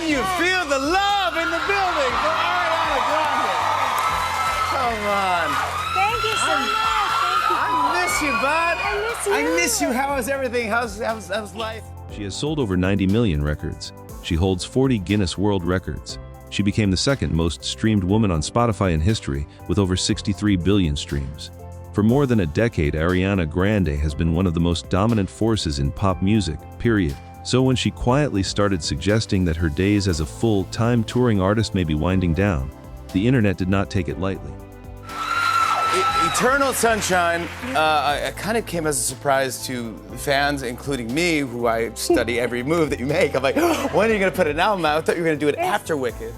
Can you feel the love in the building for Ariana Grande? Come on. Thank you so much. Thank you. I miss you, bud. I miss you. I miss you. How is everything? How's life? She has sold over 90 million records. She holds 40 Guinness World Records. She became the second most streamed woman on Spotify in history with over 63 billion streams. For more than a decade, Ariana Grande has been one of the most dominant forces in pop music, period. So when she quietly started suggesting that her days as a full-time touring artist may be winding down, the internet did not take it lightly. Eternal Sunshine kind of came as a surprise to fans, including me, who I study every move that you make. I'm like, when are you going to put an album out? I thought you were going to do it after Wicked.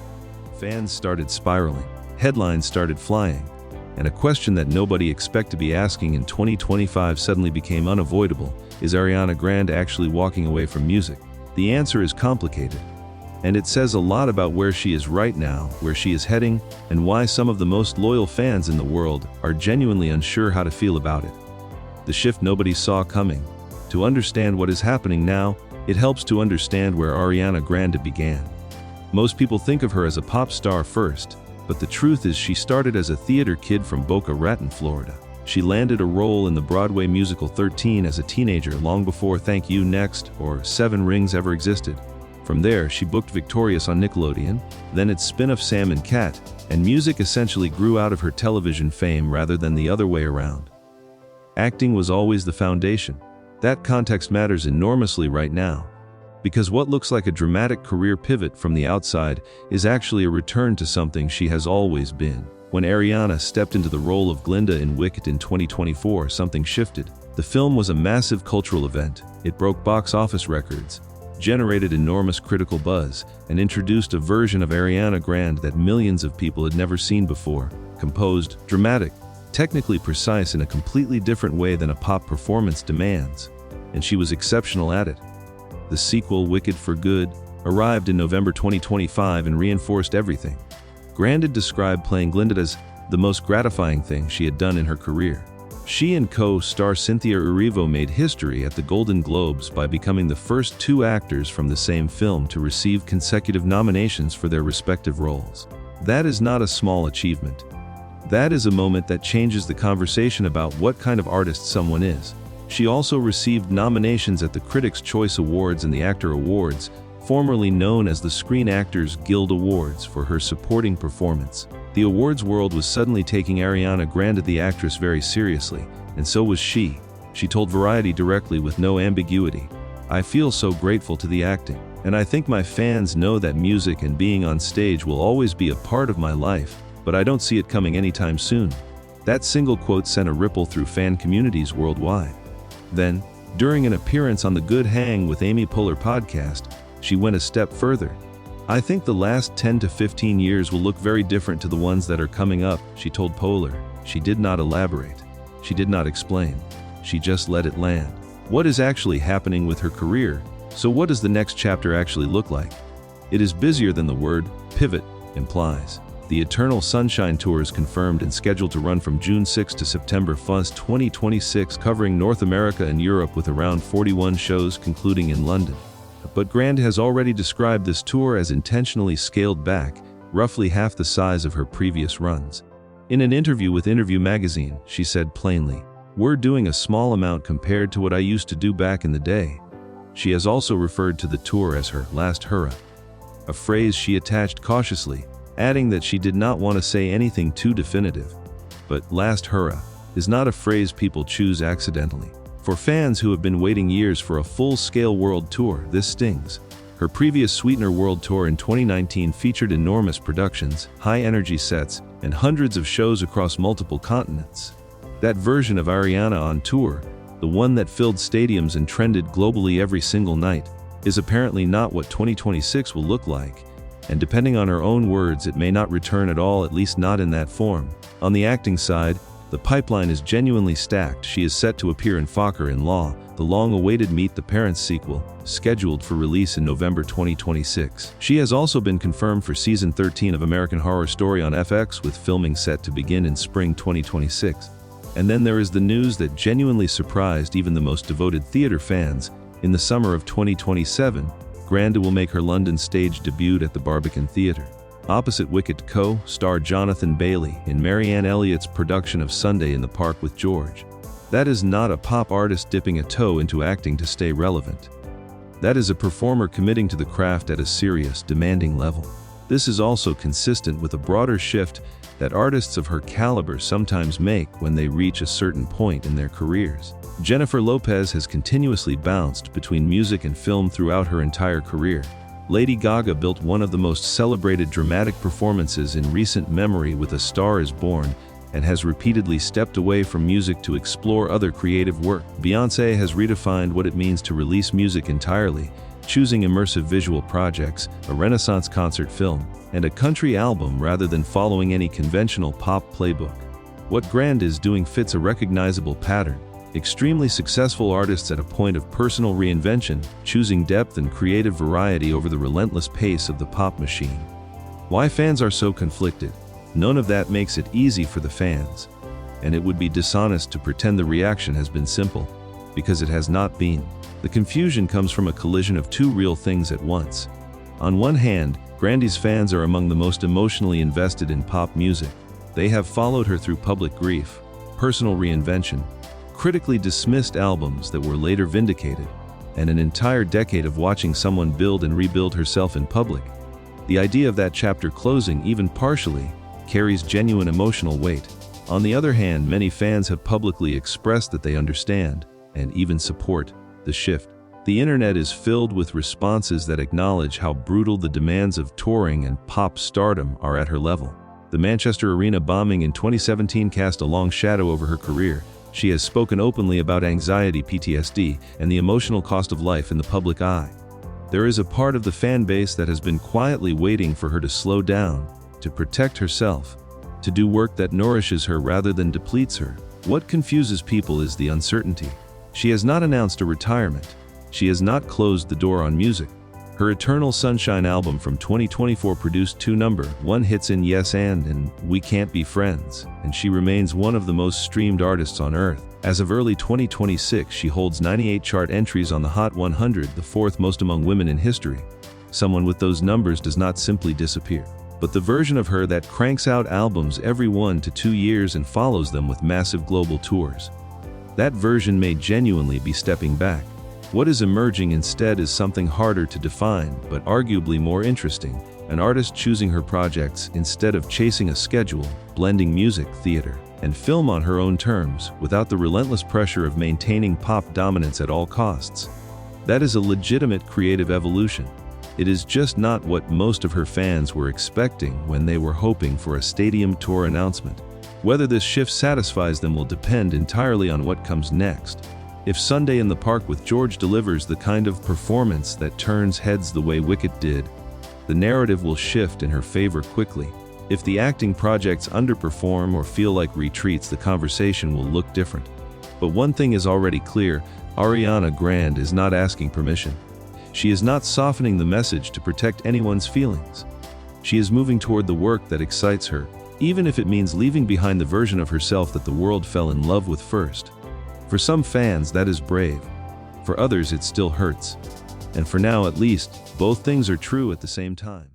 Fans started spiraling, headlines started flying, and a question that nobody expected to be asking in 2025 suddenly became unavoidable. Is Ariana Grande actually walking away from music? The answer is complicated, and it says a lot about where she is right now, where she is heading, and why some of the most loyal fans in the world are genuinely unsure how to feel about it. The shift nobody saw coming. To understand what is happening now, it helps to understand where Ariana Grande began. Most people think of her as a pop star first, but the truth is she started as a theater kid from Boca Raton, Florida. She landed a role in the Broadway musical 13 as a teenager long before Thank You Next or Seven Rings ever existed. From there, she booked Victorious on Nickelodeon, then its spin-off Sam and Cat, and music essentially grew out of her television fame rather than the other way around. Acting was always the foundation. That context matters enormously right now, because what looks like a dramatic career pivot from the outside is actually a return to something she has always been. When Ariana stepped into the role of Glinda in Wicked in 2024, something shifted. The film was a massive cultural event. It broke box office records, generated enormous critical buzz, and introduced a version of Ariana Grande that millions of people had never seen before. Composed, dramatic, technically precise in a completely different way than a pop performance demands. And she was exceptional at it. The sequel, Wicked for Good, arrived in November 2025 and reinforced everything. Grande described playing Glinda as the most gratifying thing she had done in her career. She and co-star Cynthia Erivo made history at the Golden Globes by becoming the first two actors from the same film to receive consecutive nominations for their respective roles. That is not a small achievement. That is a moment that changes the conversation about what kind of artist someone is. She also received nominations at the Critics' Choice Awards and the Actor Awards, formerly known as the Screen Actors Guild Awards, for her supporting performance. The awards world was suddenly taking Ariana Grande, the actress, very seriously, and so was she. She told Variety directly with no ambiguity, "I feel so grateful to the acting, and I think my fans know that music and being on stage will always be a part of my life, but I don't see it coming anytime soon." That single quote sent a ripple through fan communities worldwide. Then, during an appearance on the Good Hang with Amy Poehler podcast, she went a step further. "I think the last 10 to 15 years will look very different to the ones that are coming up," she told Poehler. She did not elaborate. She did not explain. She just let it land. What is actually happening with her career? So what does the next chapter actually look like? It is busier than the word pivot implies. The Eternal Sunshine Tour is confirmed and scheduled to run from June 6 to September 1, 2026, covering North America and Europe with around 41 shows concluding in London. But Grande has already described this tour as intentionally scaled back, roughly half the size of her previous runs. In an interview with Interview magazine, she said plainly, "We're doing a small amount compared to what I used to do back in the day." She has also referred to the tour as her last hurrah, a phrase she attached cautiously, adding that she did not want to say anything too definitive. But last hurrah is not a phrase people choose accidentally. For fans who have been waiting years for a full-scale world tour, this stings. Her previous Sweetener World Tour in 2019 featured enormous productions, high-energy sets, and hundreds of shows across multiple continents. That version of Ariana on tour, the one that filled stadiums and trended globally every single night, is apparently not what 2026 will look like. And depending on her own words, it may not return at all, at least not in that form. On the acting side, the pipeline is genuinely stacked. She is set to appear in Fokker in Law, the long-awaited Meet the Parents sequel, scheduled for release in November 2026. She has also been confirmed for Season 13 of American Horror Story on FX, with filming set to begin in spring 2026. And then there is the news that genuinely surprised even the most devoted theater fans. In the summer of 2027, Grande will make her London stage debut at the Barbican Theatre, opposite Wicked co-star Jonathan Bailey in Marianne Elliott's production of Sunday in the Park with George. That is not a pop artist dipping a toe into acting to stay relevant. That is a performer committing to the craft at a serious, demanding level. This is also consistent with a broader shift that artists of her caliber sometimes make when they reach a certain point in their careers. Jennifer Lopez has continuously bounced between music and film throughout her entire career. Lady Gaga built one of the most celebrated dramatic performances in recent memory with A Star Is Born, and has repeatedly stepped away from music to explore other creative work. Beyoncé has redefined what it means to release music entirely, choosing immersive visual projects, a Renaissance concert film, and a country album rather than following any conventional pop playbook. What Grande is doing fits a recognizable pattern. Extremely successful artists at a point of personal reinvention, choosing depth and creative variety over the relentless pace of the pop machine. Why fans are so conflicted? None of that makes it easy for the fans. And it would be dishonest to pretend the reaction has been simple, because it has not been. The confusion comes from a collision of two real things at once. On one hand, Grande's fans are among the most emotionally invested in pop music. They have followed her through public grief, personal reinvention, critically dismissed albums that were later vindicated, and an entire decade of watching someone build and rebuild herself in public. The idea of that chapter closing, even partially, carries genuine emotional weight. On the other hand, many fans have publicly expressed that they understand, and even support, the shift. The internet is filled with responses that acknowledge how brutal the demands of touring and pop stardom are at her level. The Manchester Arena bombing in 2017 cast a long shadow over her career. She has spoken openly about anxiety, PTSD, and the emotional cost of life in the public eye. There is a part of the fan base that has been quietly waiting for her to slow down, to protect herself, to do work that nourishes her rather than depletes her. What confuses people is the uncertainty. She has not announced a retirement. She has not closed the door on music. Her Eternal Sunshine album from 2024 produced 2 #1 hits in Yes and We Can't Be Friends, and she remains one of the most streamed artists on earth. As of early 2026, she holds 98 chart entries on the Hot 100, the 4th most among women in history. Someone with those numbers does not simply disappear. But the version of her that cranks out albums every 1 to 2 years and follows them with massive global tours. That version may genuinely be stepping back. What is emerging instead is something harder to define, but arguably more interesting: an artist choosing her projects instead of chasing a schedule, blending music, theater, and film on her own terms, without the relentless pressure of maintaining pop dominance at all costs. That is a legitimate creative evolution. It is just not what most of her fans were expecting when they were hoping for a stadium tour announcement. Whether this shift satisfies them will depend entirely on what comes next. If Sunday in the Park with George delivers the kind of performance that turns heads the way Wicked did, the narrative will shift in her favor quickly. If the acting projects underperform or feel like retreats, the conversation will look different. But one thing is already clear: Ariana Grande is not asking permission. She is not softening the message to protect anyone's feelings. She is moving toward the work that excites her, even if it means leaving behind the version of herself that the world fell in love with first. For some fans, that is brave. For others, it still hurts. And for now, at least, both things are true at the same time.